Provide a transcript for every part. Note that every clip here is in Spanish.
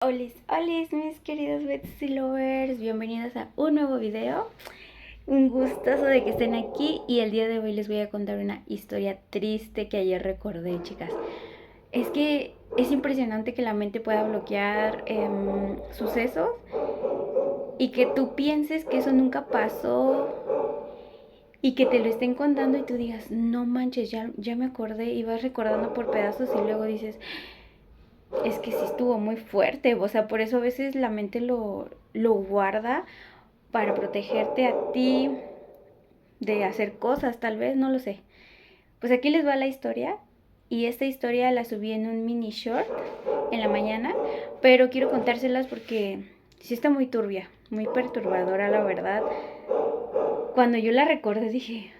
Olis, olis, mis queridos Betsy Lovers, bienvenidos a un nuevo video. Un gustazo de que estén aquí y el día de hoy les voy a contar una historia triste que ayer recordé, chicas. Es que es impresionante que la mente pueda bloquear sucesos y que tú pienses que eso nunca pasó y que te lo estén contando y tú digas, no manches, ya me acordé y vas recordando por pedazos y luego dices, es que sí estuvo muy fuerte, o sea, por eso a veces la mente lo guarda para protegerte a ti de hacer cosas, tal vez, no lo sé. Pues aquí les va la historia y esta historia la subí en un mini short en la mañana, pero quiero contárselas porque sí está muy turbia, muy perturbadora, la verdad. Cuando yo la recordé dije,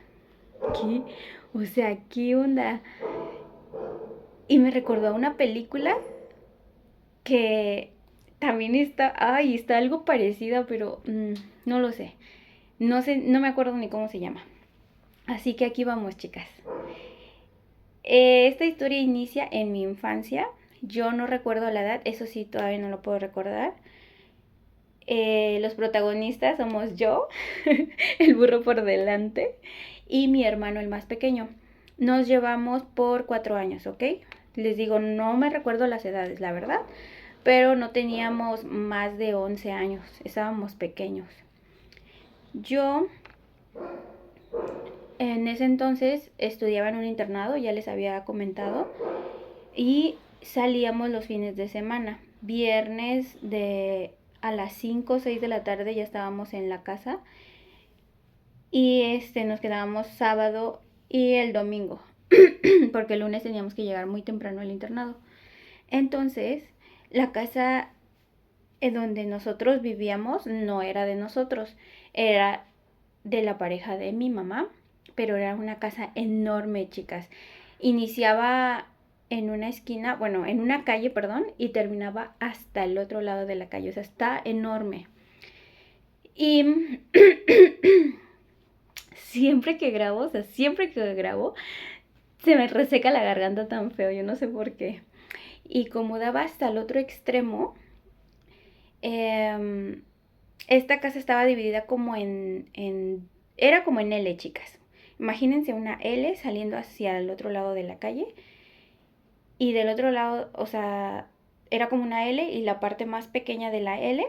¿qué? O sea, ¿qué onda? Y me recordó a una película que también está algo parecida, pero no lo sé. No sé, no me acuerdo ni cómo se llama. Así que aquí vamos, chicas. Esta historia inicia en mi infancia. Yo no recuerdo la edad, eso sí, todavía no lo puedo recordar. Los protagonistas somos yo, el burro por delante, y mi hermano el más pequeño. Nos llevamos por 4 años, ¿ok? Les digo, no me recuerdo las edades, la verdad, pero no teníamos más de 11 años, estábamos pequeños. Yo en ese entonces estudiaba en un internado, ya les había comentado, y salíamos los fines de semana. Viernes a las 5 o 6 de la tarde ya estábamos en la casa y nos quedábamos sábado y el domingo, porque el lunes teníamos que llegar muy temprano al internado. Entonces, la casa en donde nosotros vivíamos no era de nosotros, era de la pareja de mi mamá, pero era una casa enorme, chicas. Iniciaba en una esquina, bueno, en una calle, perdón, y terminaba hasta el otro lado de la calle, o sea, está enorme. Y siempre que grabo, se me reseca la garganta tan feo, yo no sé por qué. Y como daba hasta el otro extremo, eh, esta casa estaba dividida como era como en L, chicas. Imagínense una L saliendo hacia el otro lado de la calle. Y del otro lado, o sea, era como una L y la parte más pequeña de la L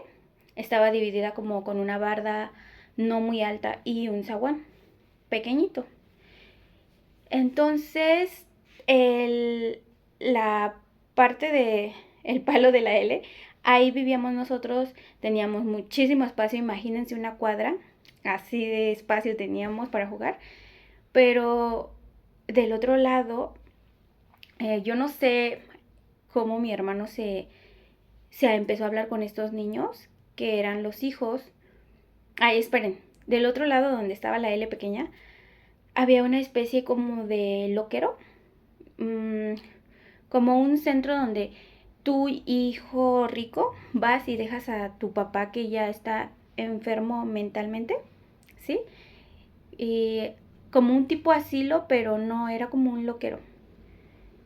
estaba dividida como con una barda no muy alta y un zaguán pequeñito. Entonces, la parte de el palo de la L, ahí vivíamos nosotros, teníamos muchísimo espacio, imagínense una cuadra, así de espacio teníamos para jugar, pero del otro lado, yo no sé cómo mi hermano se empezó a hablar con estos niños, que eran los hijos. Ay, esperen, del otro lado donde estaba la L pequeña, había una especie como de loquero, mmm, como un centro donde tu hijo rico vas y dejas a tu papá que ya está enfermo mentalmente, ¿sí? Y como un tipo asilo, pero no era como un loquero.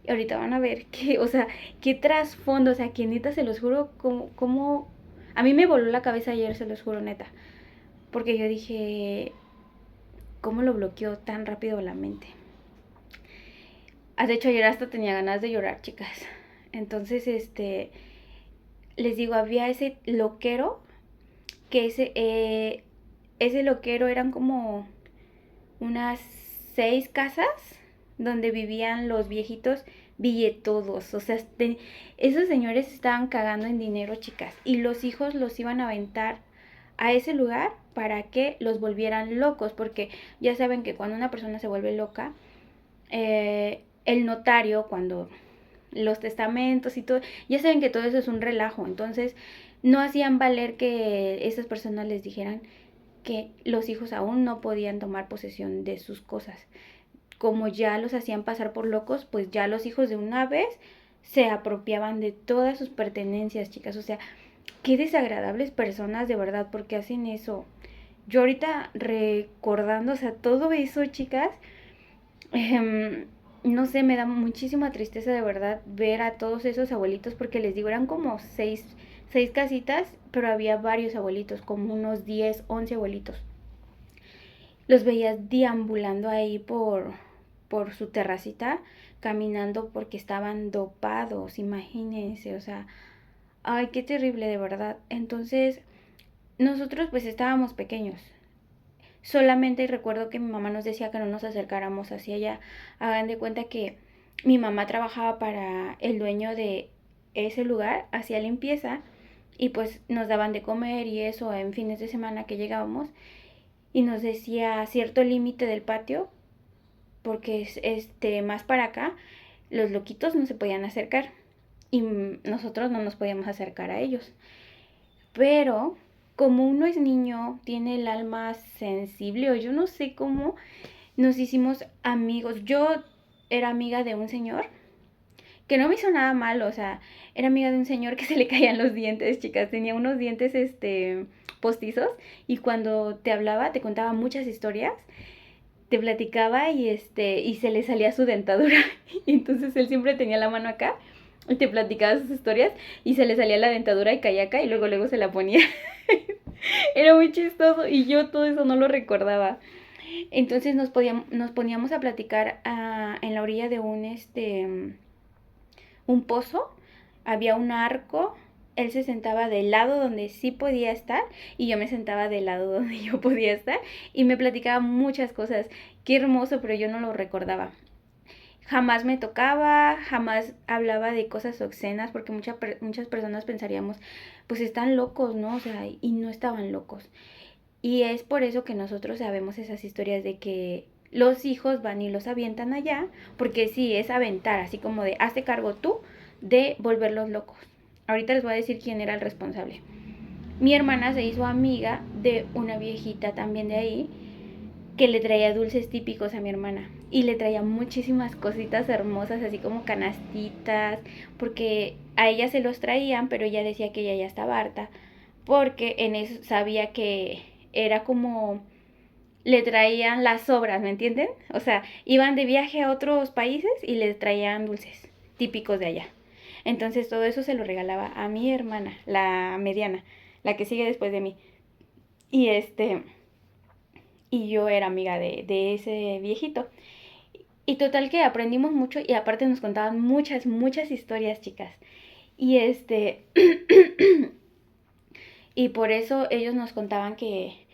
Y ahorita van a ver que, o sea, qué trasfondo, o sea, que neta se los juro, como a mí me voló la cabeza ayer, se los juro, neta. Porque yo dije, ¿cómo lo bloqueó tan rápido la mente? De hecho, ayer hasta tenía ganas de llorar, chicas. Entonces, les digo, había ese loquero, que ese loquero eran como unas 6 casas donde vivían los viejitos billetudos. O sea, esos señores estaban cagando en dinero, chicas. Y los hijos los iban a aventar a ese lugar para que los volvieran locos. Porque ya saben que cuando una persona se vuelve loca, el notario, cuando los testamentos y todo, ya saben que todo eso es un relajo. Entonces, no hacían valer que esas personas les dijeran que los hijos aún no podían tomar posesión de sus cosas. Como ya los hacían pasar por locos, pues ya los hijos de una vez se apropiaban de todas sus pertenencias, chicas. O sea, qué desagradables personas de verdad, porque hacen eso. Yo ahorita recordando, o sea, todo eso, chicas, no sé, me da muchísima tristeza de verdad ver a todos esos abuelitos porque les digo, eran como seis casitas, pero había varios abuelitos, como unos 10 11 abuelitos. Los veías deambulando ahí por su terracita, caminando porque estaban dopados, imagínense, o sea, ay, qué terrible de verdad. Entonces, nosotros pues estábamos pequeños. Solamente recuerdo que mi mamá nos decía que no nos acercáramos hacia allá. Hagan de cuenta que mi mamá trabajaba para el dueño de ese lugar, hacía limpieza y pues nos daban de comer y eso en fines de semana que llegábamos y nos decía cierto límite del patio porque más para acá los loquitos no se podían acercar y nosotros no nos podíamos acercar a ellos. Pero como uno es niño, tiene el alma sensible o yo no sé cómo nos hicimos amigos. Yo era amiga de un señor que no me hizo nada malo, o sea, era amiga de un señor que se le caían los dientes, chicas, tenía unos dientes postizos y cuando te hablaba te contaba muchas historias, te platicaba y se le salía su dentadura. Y entonces él siempre tenía la mano acá y te platicaba sus historias y se le salía la dentadura y caía acá y luego se la ponía. Era muy chistoso y yo todo eso no lo recordaba. Entonces nos poníamos a platicar en la orilla de un pozo, había un arco, él se sentaba del lado donde sí podía estar y yo me sentaba del lado donde yo podía estar y me platicaba muchas cosas. Qué hermoso, pero yo no lo recordaba. Jamás me tocaba, jamás hablaba de cosas obscenas porque muchas personas pensaríamos, pues están locos, ¿no? O sea, y no estaban locos. Y es por eso que nosotros sabemos esas historias de que los hijos van y los avientan allá, porque sí, es aventar, así como de, hazte cargo tú de volverlos locos. Ahorita les voy a decir quién era el responsable. Mi hermana se hizo amiga de una viejita también de ahí, que le traía dulces típicos a mi hermana. Y le traía muchísimas cositas hermosas, así como canastitas, porque a ella se los traían, pero ella decía que ella ya estaba harta, porque en eso sabía que era como le traían las sobras, ¿me entienden? O sea, iban de viaje a otros países y les traían dulces típicos de allá. Entonces todo eso se lo regalaba a mi hermana, la mediana, la que sigue después de mí. Y y yo era amiga de ese viejito. Y total que aprendimos mucho y aparte nos contaban muchas historias, chicas. Y y por eso ellos nos contaban que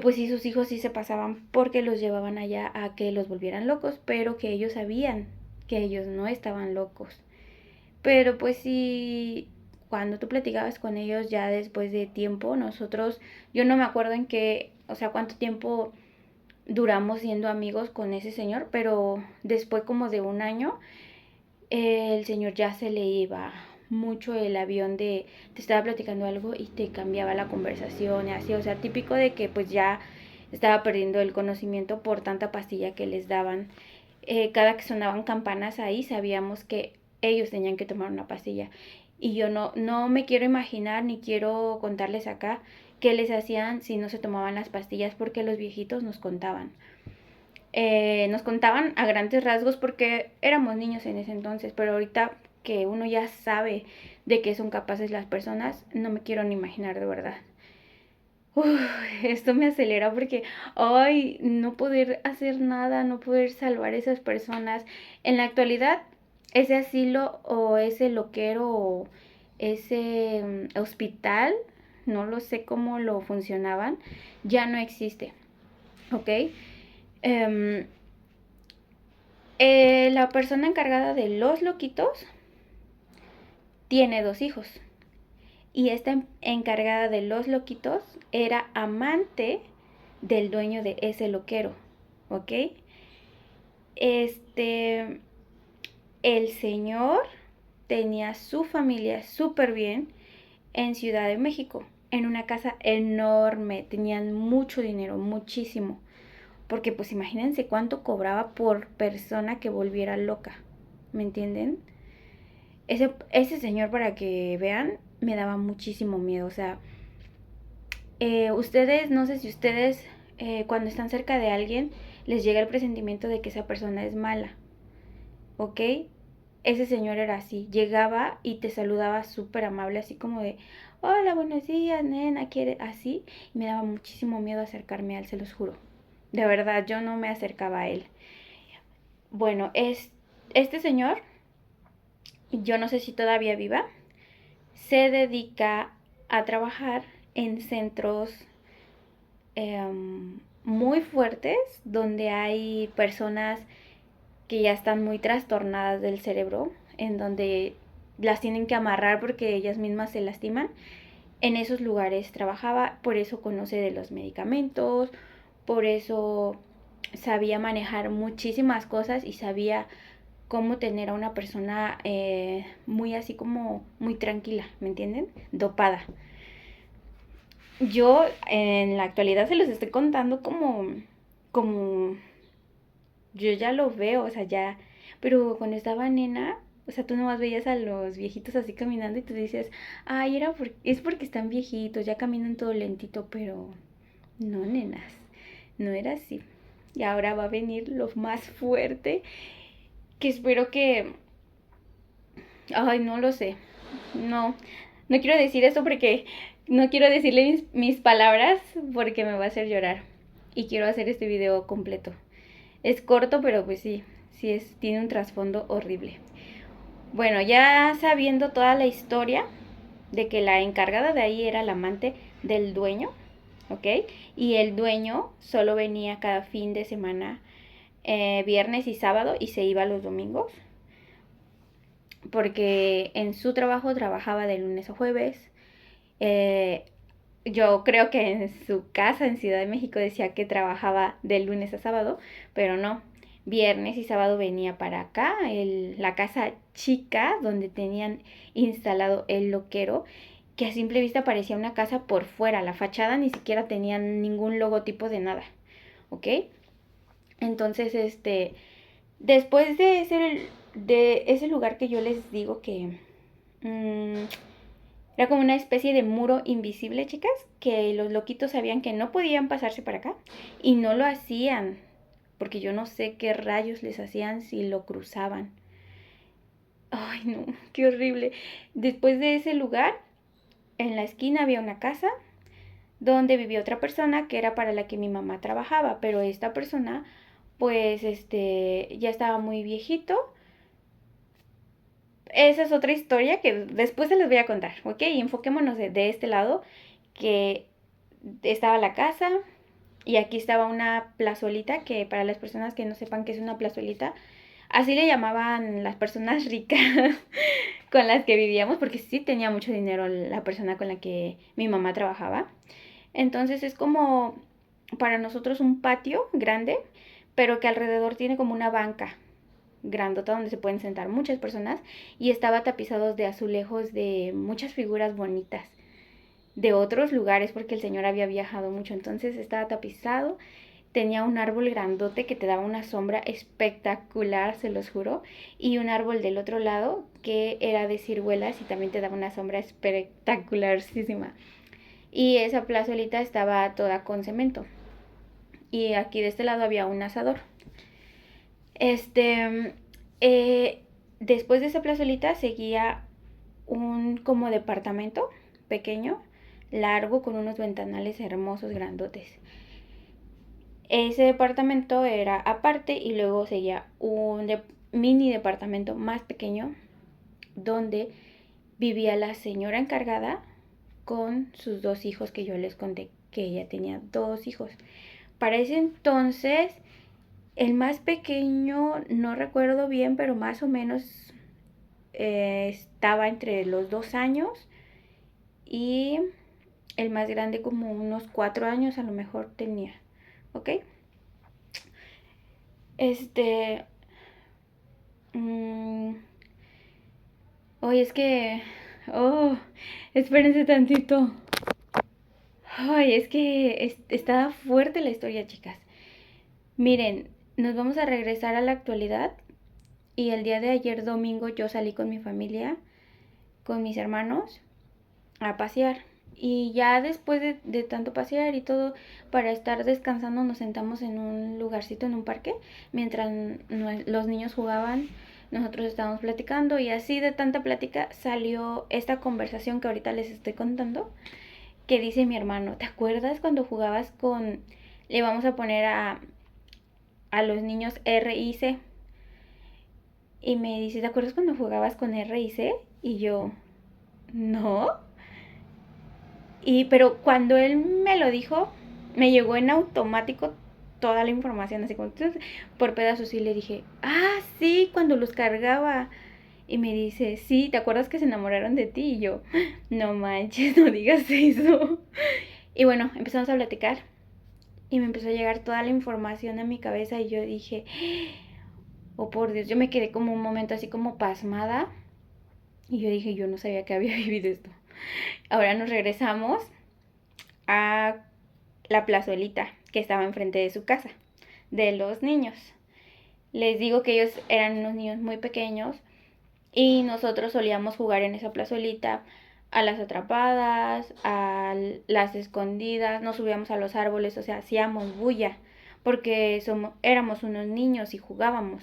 pues sí, sus hijos sí se pasaban porque los llevaban allá a que los volvieran locos, pero que ellos sabían que ellos no estaban locos. Pero pues sí, cuando tú platicabas con ellos ya después de tiempo, yo no me acuerdo en qué, o sea, cuánto tiempo duramos siendo amigos con ese señor, pero después como de un año, el señor ya se le iba mucho el avión de te estaba platicando algo y te cambiaba la conversación y así, o sea, típico de que pues ya estaba perdiendo el conocimiento por tanta pastilla que les daban. Cada que sonaban campanas ahí sabíamos que ellos tenían que tomar una pastilla y yo no me quiero imaginar ni quiero contarles acá qué les hacían si no se tomaban las pastillas porque los viejitos nos contaban a grandes rasgos porque éramos niños en ese entonces, pero ahorita que uno ya sabe de qué son capaces las personas, no me quiero ni imaginar de verdad. Uf, esto me acelera porque, ay, no poder hacer nada, no poder salvar a esas personas. En la actualidad, ese asilo o ese loquero o ese hospital, no lo sé cómo lo funcionaban, ya no existe, ¿ok? Em, la persona encargada de los loquitos tiene 2 hijos. Y esta encargada de los loquitos era amante del dueño de ese loquero. ¿Ok? Este, el señor tenía su familia súper bien en Ciudad de México, en una casa enorme, tenían mucho dinero, muchísimo. Porque pues imagínense cuánto cobraba por persona que volviera loca. ¿Me entienden? Ese señor, para que vean, me daba muchísimo miedo. O sea, ustedes, no sé si ustedes cuando están cerca de alguien les llega el presentimiento de que esa persona es mala. ¿ok? Ese señor era así, llegaba y te saludaba súper amable, así como de, hola, buenos días, nena, ¿quiere? Así, y me daba muchísimo miedo acercarme a él, se los juro. De verdad, yo no me acercaba a él. Bueno, este señor, yo no sé si todavía viva, se dedica a trabajar en centros muy fuertes donde hay personas que ya están muy trastornadas del cerebro, en donde las tienen que amarrar porque ellas mismas se lastiman. En esos lugares trabajaba, por eso conoce de los medicamentos, por eso sabía manejar muchísimas cosas y sabía cómo tener a una persona muy así como muy tranquila, ¿me entienden? Dopada. Yo en la actualidad se los estoy contando como yo ya lo veo, o sea, ya, pero cuando estaba nena, o sea, tú nomás veías a los viejitos así caminando y tú dices, ay, es porque están viejitos, ya caminan todo lentito, pero no, nenas, no era así. Y ahora va a venir lo más fuerte, que espero que, ay, no lo sé, no, no quiero decir eso porque no quiero decirle mis palabras porque me va a hacer llorar. Y quiero hacer este video completo. Es corto, pero pues sí, tiene un trasfondo horrible. Bueno, ya sabiendo toda la historia de que la encargada de ahí era la amante del dueño, ¿ok? Y el dueño solo venía cada fin de semana, viernes y sábado, y se iba los domingos, porque en su trabajo trabajaba de lunes a jueves. Eh, yo creo que en su casa en Ciudad de México decía que trabajaba de lunes a sábado, pero no. Viernes y sábado venía para acá, la casa chica donde tenían instalado el loquero, que a simple vista parecía una casa por fuera. La fachada ni siquiera tenía ningún logotipo de nada, ¿ok? Entonces, después de ese lugar que yo les digo que era como una especie de muro invisible, chicas, que los loquitos sabían que no podían pasarse para acá y no lo hacían, porque yo no sé qué rayos les hacían si lo cruzaban. Ay, no, qué horrible. Después de ese lugar, en la esquina había una casa donde vivía otra persona que era para la que mi mamá trabajaba, pero esta persona, pues, ya estaba muy viejito. Esa es otra historia que después se les voy a contar, ¿ok? Y enfoquémonos de este lado, que estaba la casa y aquí estaba una plazolita, que para las personas que no sepan qué es una plazolita, así le llamaban las personas ricas con las que vivíamos, porque sí tenía mucho dinero la persona con la que mi mamá trabajaba. Entonces es como para nosotros un patio grande, pero que alrededor tiene como una banca grandota donde se pueden sentar muchas personas, y estaba tapizados de azulejos de muchas figuras bonitas de otros lugares porque el señor había viajado mucho. Entonces estaba tapizado, tenía un árbol grandote que te daba una sombra espectacular, se los juro, y un árbol del otro lado que era de ciruelas y también te daba una sombra espectacularísima. Y esa plazolita estaba toda con cemento. Y aquí de este lado había un asador. Este, después de esa plazolita seguía un como departamento pequeño, largo, con unos ventanales hermosos, grandotes. Ese departamento era aparte y luego seguía un mini departamento más pequeño donde vivía la señora encargada con sus dos hijos, que yo les conté que ella tenía dos hijos. Para ese entonces, el más pequeño, no recuerdo bien, pero más o menos estaba entre los 2 años, y el más grande como unos 4 años a lo mejor tenía, ¿ok? Este... mmm, Oye, es que... Oh, espérense tantito. Ay, es que está fuerte la historia, chicas. Miren, nos vamos a regresar a la actualidad. Y el día de ayer domingo yo salí con mi familia, con mis hermanos, a pasear. Y ya después de tanto pasear y todo, para estar descansando, nos sentamos en un lugarcito, en un parque, mientras los niños jugaban nosotros estábamos platicando y así de tanta plática salió esta conversación que ahorita les estoy contando, que dice mi hermano, ¿te acuerdas cuando jugabas con, le vamos a poner a los niños R y C? Y me dice, ¿te acuerdas cuando jugabas con R y C? Y yo, no. Pero cuando él me lo dijo, me llegó en automático toda la información, así como por pedazos, y le dije, ah, sí, cuando los cargaba. Y me dice, sí, ¿te acuerdas que se enamoraron de ti? Y yo, no manches, no digas eso. Y bueno, empezamos a platicar y me empezó a llegar toda la información a mi cabeza y yo dije, oh por Dios, yo me quedé como un momento así como pasmada y yo dije, yo no sabía que había vivido esto. Ahora nos regresamos a la plazuelita que estaba enfrente de su casa, de los niños. Les digo que ellos eran unos niños muy pequeños y nosotros solíamos jugar en esa plazuelita a las atrapadas, a las escondidas, nos subíamos a los árboles, o sea, hacíamos bulla, porque éramos unos niños y jugábamos.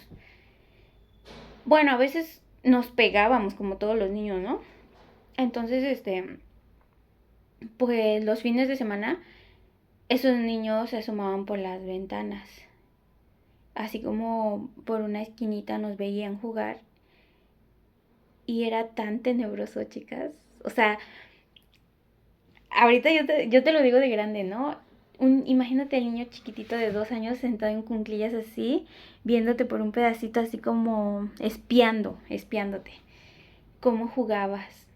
Bueno, a veces nos pegábamos como todos los niños, ¿no? Entonces, pues los fines de semana, esos niños se asomaban por las ventanas, así como por una esquinita nos veían jugar y era tan tenebroso, chicas. O sea, ahorita yo te lo digo de grande, ¿no? Imagínate al niño chiquitito de 2 años sentado en cunclillas así, viéndote por un pedacito así como espiándote, cómo jugabas.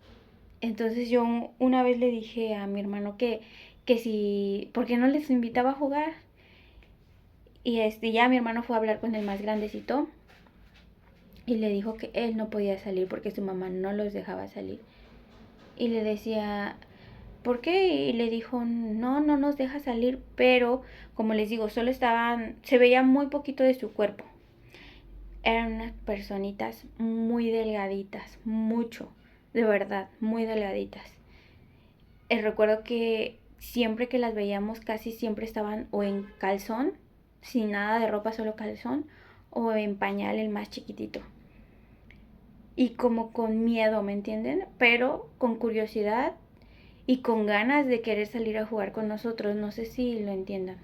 Entonces yo una vez le dije a mi hermano que si, ¿por qué no les invitaba a jugar? Y ya mi hermano fue a hablar con el más grandecito y le dijo que él no podía salir porque su mamá no los dejaba salir. Y le decía, ¿por qué? Y le dijo, no, no nos deja salir, pero como les digo, solo se veía muy poquito de su cuerpo. Eran unas personitas muy delgaditas, mucho, de verdad, muy delgaditas. Recuerdo que siempre que las veíamos casi siempre estaban o en calzón, sin nada de ropa, solo calzón, o en pañal el más chiquitito. Y como con miedo, ¿me entienden? Pero con curiosidad y con ganas de querer salir a jugar con nosotros, no sé si lo entiendan.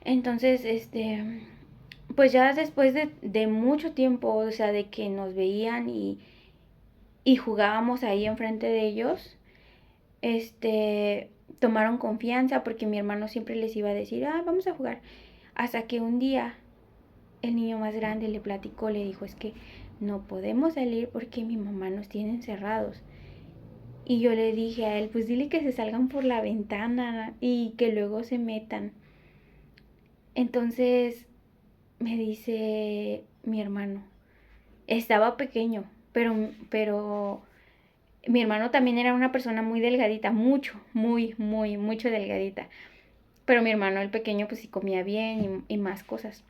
Entonces, pues ya después de mucho tiempo, o sea, de que nos veían y jugábamos ahí enfrente de ellos, tomaron confianza porque mi hermano siempre les iba a decir, ah, vamos a jugar. Hasta que un día el niño más grande le platicó, le dijo, es que no podemos salir porque mi mamá nos tiene encerrados. Y yo le dije a él, pues dile que se salgan por la ventana y que luego se metan. Entonces me dice mi hermano, estaba pequeño, pero mi hermano también era una persona muy delgadita, mucho delgadita. Pero mi hermano, el pequeño, pues sí comía bien y más cosas.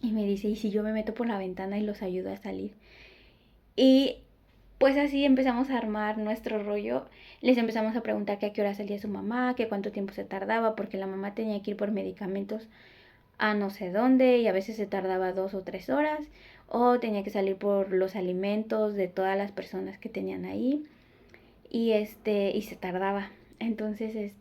Y me dice, ¿y si yo me meto por la ventana y los ayudo a salir? Y pues así empezamos a armar nuestro rollo. Les empezamos a preguntar que a qué hora salía su mamá, que cuánto tiempo se tardaba, porque la mamá tenía que ir por medicamentos a no sé dónde y a veces se tardaba 2 o 3 horas. O tenía que salir por los alimentos de todas las personas que tenían ahí. Y se tardaba. Entonces,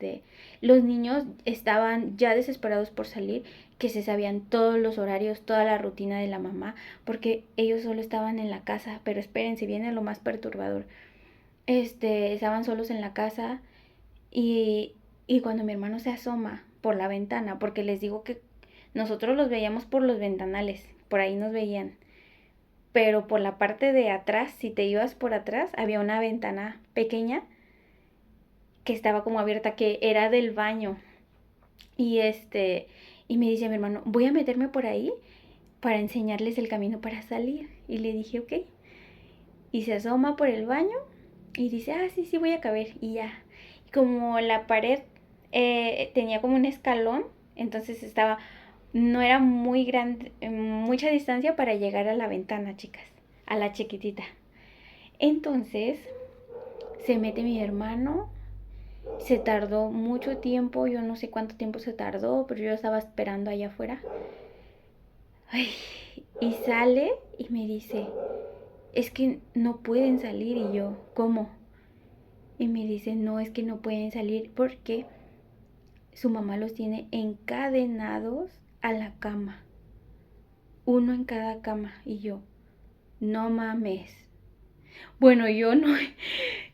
los niños estaban ya desesperados por salir, que se sabían todos los horarios, toda la rutina de la mamá, porque ellos solo estaban en la casa, pero espérense, viene lo más perturbador. Estaban solos en la casa y, y cuando mi hermano se asoma por la ventana, porque les digo que nosotros los veíamos por los ventanales, por ahí nos veían, pero por la parte de atrás, si te ibas por atrás, había una ventana pequeña que estaba como abierta, que era del baño. Y y me dice mi hermano, voy a meterme por ahí para enseñarles el camino para salir. Y le dije, ok. Y se asoma por el baño y dice, ah, sí, sí, voy a caber. Y ya. Como la pared tenía como un escalón, entonces no era muy grande, mucha distancia para llegar a la ventana, chicas, a la chiquitita. Entonces se mete mi hermano. Se tardó mucho tiempo, yo no sé cuánto tiempo se tardó, pero yo estaba esperando allá afuera. Ay, Y sale y me dice, es que no pueden salir. Y yo, ¿cómo? Y me dice, no, es que no pueden salir porque su mamá los tiene encadenados a la cama. Uno en cada cama. Y yo, no mames. Bueno, yo no,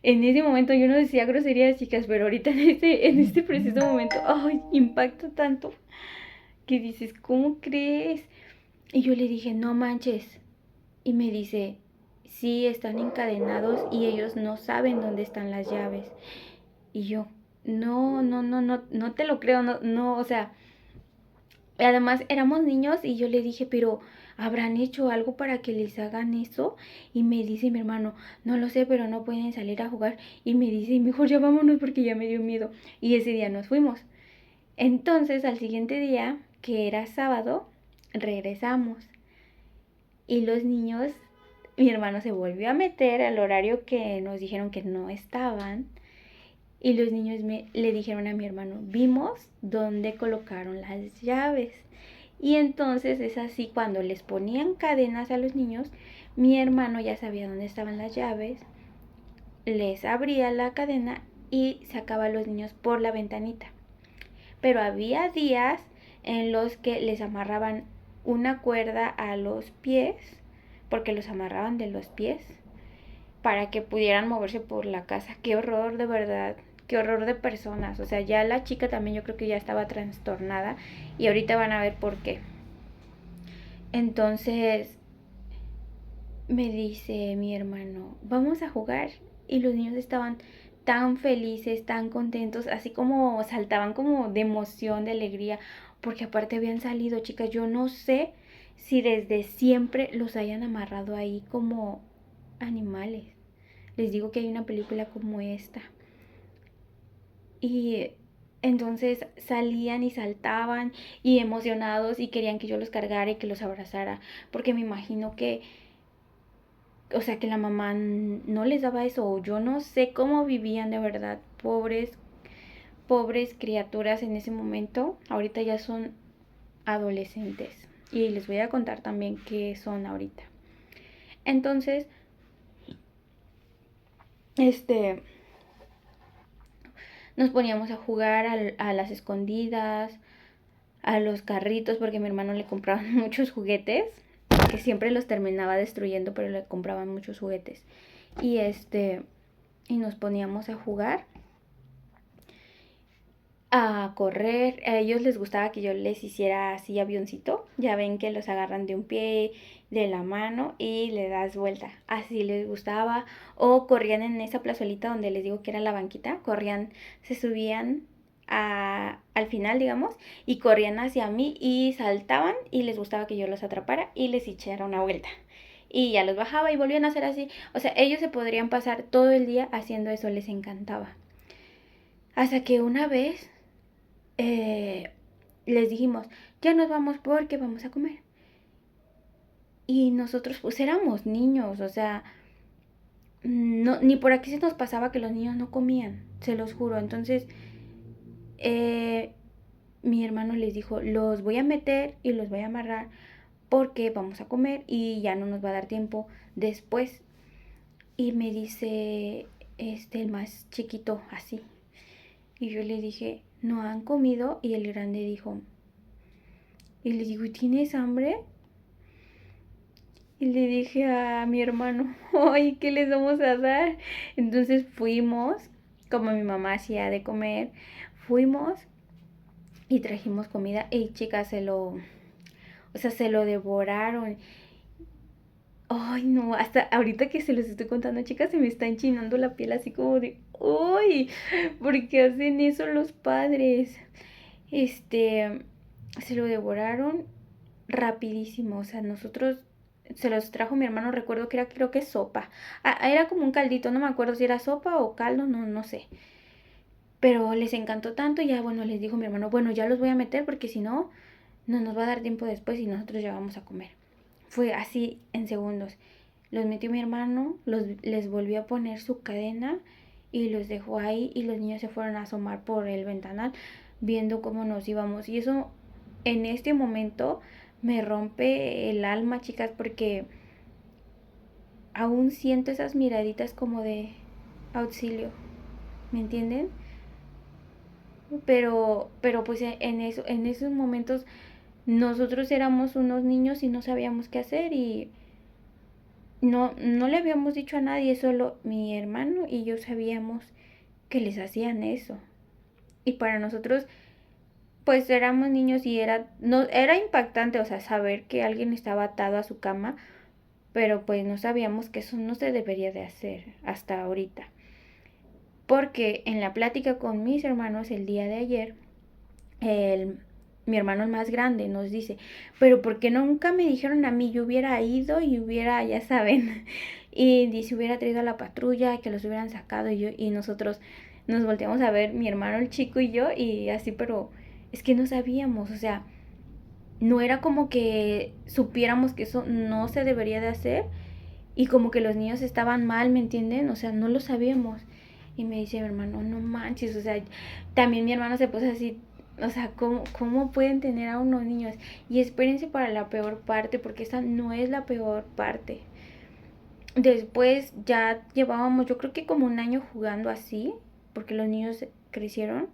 en ese momento yo no decía groserías, chicas, pero ahorita en este preciso momento, ay, impacta tanto que dices, ¿cómo crees? Y yo le dije, no manches. Y me dice, sí, están encadenados y ellos no saben dónde están las llaves. Y yo, no, no, no, no, no te lo creo, no, no, o sea, además éramos niños y yo le dije, pero ¿habrán hecho algo para que les hagan eso? Y me dice mi hermano, no lo sé, pero no pueden salir a jugar. Y me dice, mejor ya vámonos porque ya me dio miedo. Y ese día nos fuimos. Entonces al siguiente día, que era sábado, regresamos. Y los niños, mi hermano se volvió a meter al horario que nos dijeron que no estaban. Y los niños le dijeron a mi hermano, vimos dónde colocaron las llaves. Y entonces es así, cuando les ponían cadenas a los niños, mi hermano ya sabía dónde estaban las llaves, les abría la cadena y sacaba a los niños por la ventanita. Pero había días en los que les amarraban una cuerda a los pies, porque los amarraban de los pies, para que pudieran moverse por la casa. Qué horror, de verdad. Qué horror de personas. O sea, ya la chica también yo creo que ya estaba trastornada. Y ahorita van a ver por qué. Entonces me dice mi hermano, vamos a jugar. Y los niños estaban tan felices, tan contentos, así como saltaban como de emoción, de alegría, porque aparte habían salido, chicas. Yo no sé si desde siempre los hayan amarrado ahí como animales. Les digo que hay una película como esta. Y entonces salían y saltaban y emocionados y querían que yo los cargara y que los abrazara. Porque me imagino que, o sea, que la mamá no les daba eso. O yo no sé cómo vivían de verdad. Pobres, pobres criaturas en ese momento. Ahorita ya son adolescentes. Y les voy a contar también qué son ahorita. Entonces, nos poníamos a jugar a las escondidas, a los carritos, porque a mi hermano le compraban muchos juguetes, que siempre los terminaba destruyendo, pero le compraban muchos juguetes. Y y nos poníamos a jugar, a correr. A ellos les gustaba que yo les hiciera así avioncito. Ya ven que los agarran de un pie, de la mano y le das vuelta. Así les gustaba. O corrían en esa plazuelita donde les digo que era la banquita. Corrían, se subían al final, digamos, y corrían hacia mí y saltaban y les gustaba que yo los atrapara y les echara una vuelta. Y ya los bajaba y volvían a hacer así. O sea, ellos se podrían pasar todo el día haciendo eso, les encantaba. Hasta que una vez les dijimos, ya nos vamos porque vamos a comer. Y nosotros pues éramos niños, o sea, no, ni por aquí se nos pasaba que los niños no comían, se los juro. Entonces, mi hermano les dijo, los voy a meter y los voy a amarrar porque vamos a comer y ya no nos va a dar tiempo después. Y me dice, el más chiquito, así. Y yo le dije, ¿no han comido? Y el grande dijo, y le digo, ¿tienes hambre? Y le dije a mi hermano, ay, ¿qué les vamos a dar? Entonces fuimos, como mi mamá hacía de comer, fuimos y trajimos comida. Y chicas, se lo devoraron. Ay, no, hasta ahorita que se los estoy contando, chicas, se me está enchinando la piel así como de, uy, ¿por qué hacen eso los padres? Se lo devoraron rapidísimo, o sea, nosotros se los trajo mi hermano, recuerdo que era, creo que sopa. Era como un caldito, no me acuerdo si era sopa o caldo, no, no sé. Pero les encantó tanto, y ya bueno, les dijo mi hermano, bueno, ya los voy a meter porque si no, no nos va a dar tiempo después y nosotros ya vamos a comer. Fue así en segundos. Los metió mi hermano, les volvió a poner su cadena y los dejó ahí y los niños se fueron a asomar por el ventanal viendo cómo nos íbamos. Y eso en este momento me rompe el alma, chicas, porque aún siento esas miraditas como de auxilio, ¿me entienden? Pero pues en esos momentos nosotros éramos unos niños y no sabíamos qué hacer y no le habíamos dicho a nadie, solo mi hermano y yo sabíamos que les hacían eso. Y para nosotros, pues éramos niños y era impactante, o sea, saber que alguien estaba atado a su cama, pero pues no sabíamos que eso no se debería de hacer hasta ahorita. Porque en la plática con mis hermanos el día de ayer, el, mi hermano el más grande nos dice, pero ¿por qué nunca me dijeron a mí? Yo hubiera ido y hubiera, ya saben, y dice, hubiera traído a la patrulla, que los hubieran sacado y nosotros nos volteamos a ver, mi hermano el chico y yo, y así, pero es que no sabíamos, o sea, no era como que supiéramos que eso no se debería de hacer y como que los niños estaban mal, ¿me entienden? O sea, no lo sabíamos. Y me dice mi hermano, no manches, o sea, también mi hermano se puso así, o sea, ¿cómo pueden tener a unos niños? Y espérense para la peor parte, porque esa no es la peor parte. Después ya llevábamos, yo creo que como un año jugando así, porque los niños crecieron.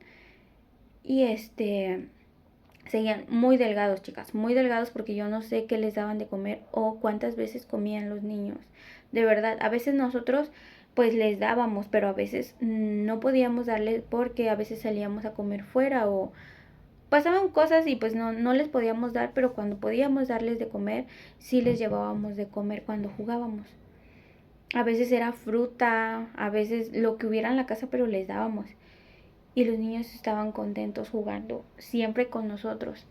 Y seguían muy delgados, chicas, muy delgados porque yo no sé qué les daban de comer o cuántas veces comían los niños. De verdad, a veces nosotros pues les dábamos, pero a veces no podíamos darles porque a veces salíamos a comer fuera o pasaban cosas y pues no les podíamos dar, pero cuando podíamos darles de comer, sí les llevábamos de comer cuando jugábamos. A veces era fruta, a veces lo que hubiera en la casa, pero les dábamos. Y los niños estaban contentos jugando siempre con nosotros.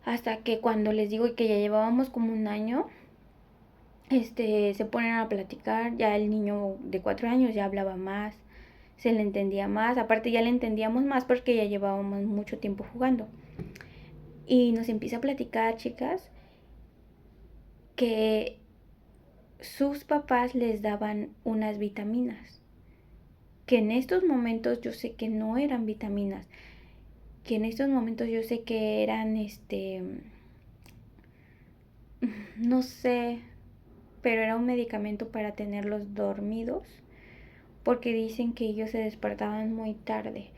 Hasta que cuando les digo que ya llevábamos como un año, se ponen a platicar, ya el niño de 4 años ya hablaba más, se le entendía más, aparte ya le entendíamos más porque ya llevábamos mucho tiempo jugando. Y nos empieza a platicar, chicas, que sus papás les daban unas vitaminas, que en estos momentos yo sé que no eran vitaminas, que en estos momentos yo sé que eran, no sé, pero era un medicamento para tenerlos dormidos, porque dicen que ellos se despertaban muy tarde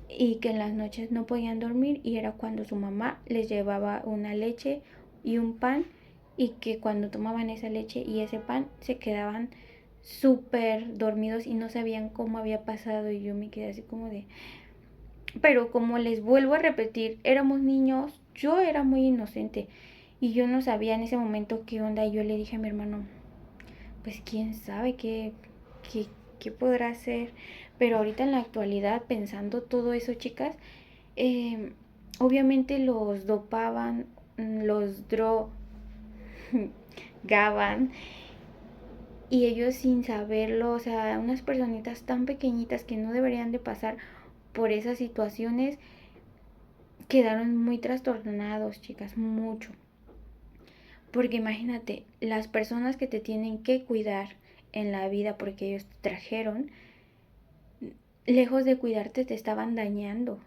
y que en las noches no podían dormir y era cuando su mamá les llevaba una leche y un pan y que cuando tomaban esa leche y ese pan se quedaban súper dormidos y no sabían cómo había pasado y yo me quedé así como de... Pero como les vuelvo a repetir, éramos niños, yo era muy inocente y yo no sabía en ese momento qué onda y yo le dije a mi hermano, pues quién sabe qué, qué podrá hacer. Pero ahorita en la actualidad, pensando todo eso, chicas, eh, obviamente los dopaban, los drogaban y ellos sin saberlo, o sea, unas personitas tan pequeñitas que no deberían de pasar por esas situaciones, quedaron muy trastornados, chicas, mucho. Porque imagínate, las personas que te tienen que cuidar en la vida porque ellos te trajeron, lejos de cuidarte te estaban dañando,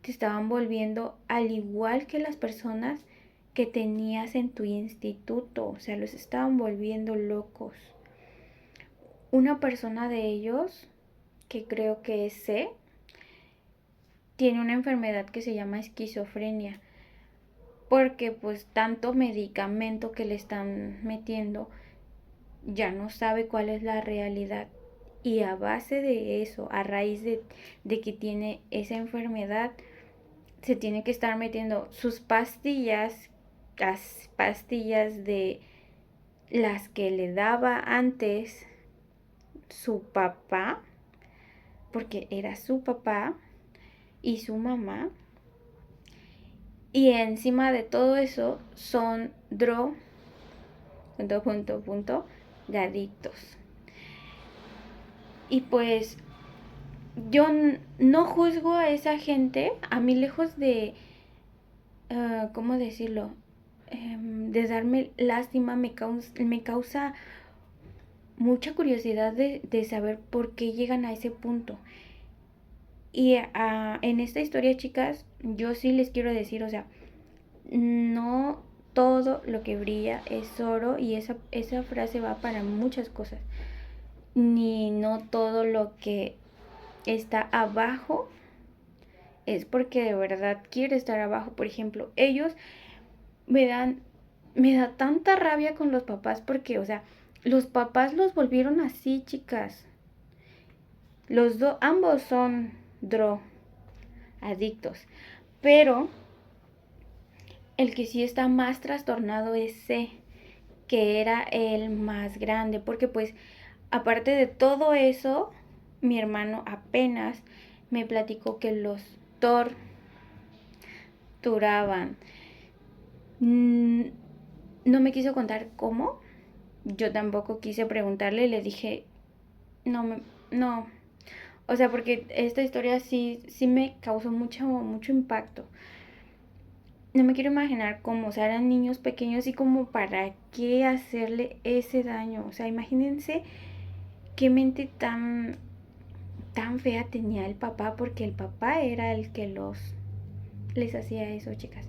te estaban volviendo al igual que las personas que tenías en tu instituto, o sea, los estaban volviendo locos. Una persona de ellos, que creo que es C, tiene una enfermedad que se llama esquizofrenia, porque pues tanto medicamento que le están metiendo ya no sabe cuál es la realidad. Y a base de eso, a raíz de que tiene esa enfermedad, se tiene que estar metiendo sus pastillas, las pastillas de las que le daba antes su papá, porque era su papá y su mamá. Y encima de todo eso son gadictos. Y pues yo no juzgo a esa gente, a mí lejos de, ¿cómo decirlo? De darme lástima, me causa mucha curiosidad de saber por qué llegan a ese punto. Y en esta historia, chicas, yo sí les quiero decir, o sea, no todo lo que brilla es oro, y esa frase va para muchas cosas. Ni no todo lo que está abajo es porque de verdad quiere estar abajo. Por ejemplo, ellos me dan, me da tanta rabia con los papás porque, o sea, los papás los volvieron así, chicas. Los dos, ambos son adictos, pero el que sí está más trastornado es C, que era el más grande, porque pues aparte de todo eso, mi hermano apenas me platicó que los torturaban. No me quiso contar cómo. Yo tampoco quise preguntarle, le dije, no. O sea, porque esta historia sí me causó mucho impacto. No me quiero imaginar cómo, o sea, eran niños pequeños y como para qué hacerle ese daño. O sea, imagínense qué mente tan fea tenía el papá, porque el papá era el que les hacía eso, chicas.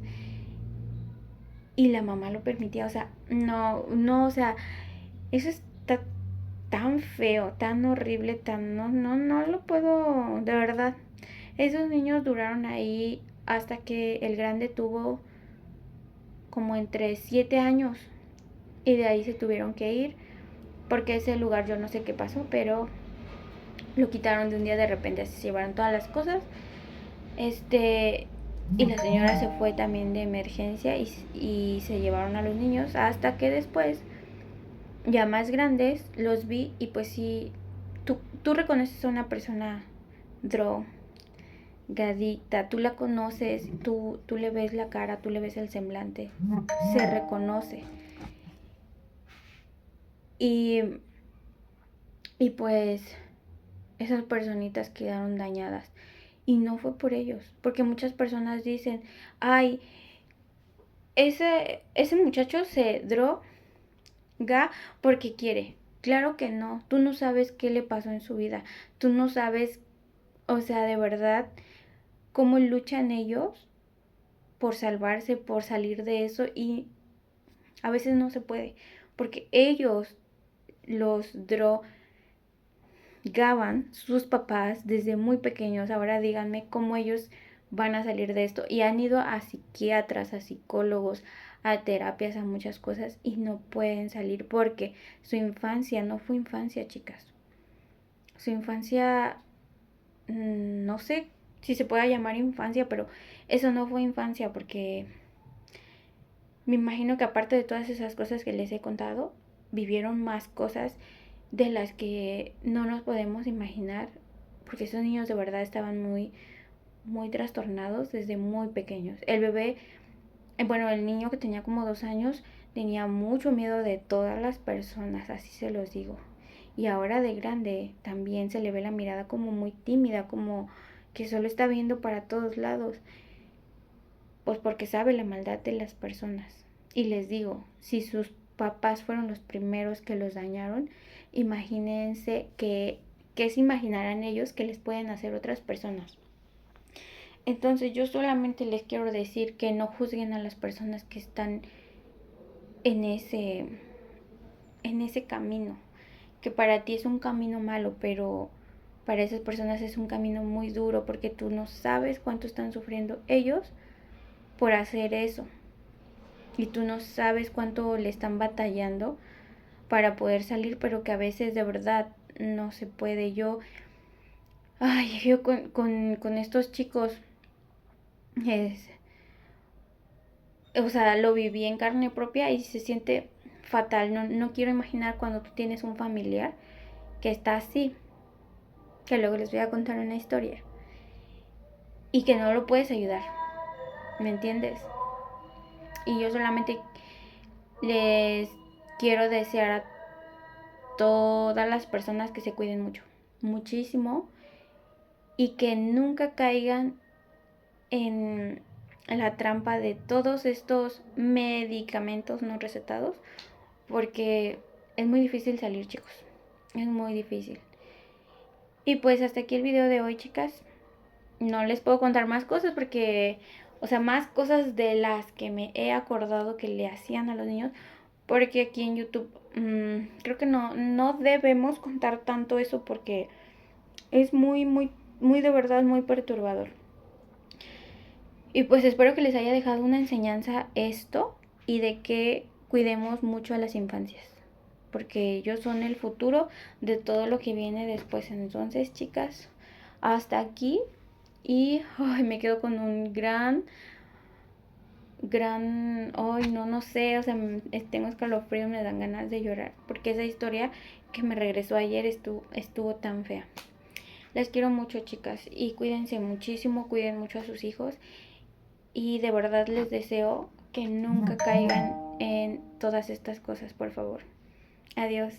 Y la mamá lo permitía, o sea, no, o sea, eso está tan feo, tan horrible, no lo puedo, de verdad. Esos niños duraron ahí hasta que el grande tuvo como entre 7 años, y de ahí se tuvieron que ir, porque ese lugar yo no sé qué pasó, pero lo quitaron de un día de repente, así se llevaron todas las cosas. Y la señora se fue también de emergencia, y se llevaron a los niños hasta que después, ya más grandes, los vi, y pues sí, tú reconoces a una persona drogadicta, tú la conoces, tú le ves la cara, tú le ves el semblante, se reconoce. Y, y pues esas personitas quedaron dañadas. Y no fue por ellos, porque muchas personas dicen, ay, ese muchacho se droga porque quiere. Claro que no, tú no sabes qué le pasó en su vida, tú no sabes, o sea, de verdad, cómo luchan ellos por salvarse, por salir de eso, y a veces no se puede, porque ellos los drogaban, sus papás, desde muy pequeños. Ahora díganme cómo ellos van a salir de esto, y han ido a psiquiatras, a psicólogos, a terapias, a muchas cosas, y no pueden salir porque su infancia no fue infancia, chicas. Su infancia, no sé si se pueda llamar infancia, pero eso no fue infancia, porque me imagino que aparte de todas esas cosas que les he contado, vivieron más cosas de las que no nos podemos imaginar, porque esos niños de verdad estaban muy trastornados desde muy pequeños. El bebé, bueno, el niño que tenía como 2 años, tenía mucho miedo de todas las personas, así se los digo. Y ahora de grande también se le ve la mirada como muy tímida, como que solo está viendo para todos lados, pues porque sabe la maldad de las personas. Y les digo, si sus papás fueron los primeros que los dañaron, imagínense que se imaginarán ellos que les pueden hacer otras personas. Entonces yo solamente les quiero decir que no juzguen a las personas que están en ese camino, que para ti es un camino malo, pero para esas personas es un camino muy duro, porque tú no sabes cuánto están sufriendo ellos por hacer eso, y tú no sabes cuánto le están batallando para poder salir, pero que a veces de verdad no se puede. Yo con estos chicos, es, o sea, lo viví en carne propia y se siente fatal. No quiero imaginar cuando tú tienes un familiar que está así, que luego les voy a contar una historia, y que no lo puedes ayudar, ¿me entiendes? Y yo solamente les quiero desear a todas las personas que se cuiden mucho, muchísimo, y que nunca caigan en la trampa de todos estos medicamentos no recetados, porque es muy difícil salir, chicos, es muy difícil. Y pues hasta aquí el video de hoy, chicas. No les puedo contar más cosas porque O sea, más cosas de las que me he acordado que le hacían a los niños, porque aquí en YouTube creo que no debemos contar tanto eso porque es muy de verdad muy perturbador. Y pues espero que les haya dejado una enseñanza esto y de que cuidemos mucho a las infancias, porque ellos son el futuro de todo lo que viene después. Entonces, chicas, hasta aquí y ay, me quedo con un ay, no sé, o sea, tengo escalofrío, me dan ganas de llorar, porque esa historia que me regresó ayer estuvo tan fea. Les quiero mucho, chicas, y cuídense muchísimo, cuiden mucho a sus hijos y de verdad les deseo que nunca caigan en todas estas cosas, por favor. Adiós.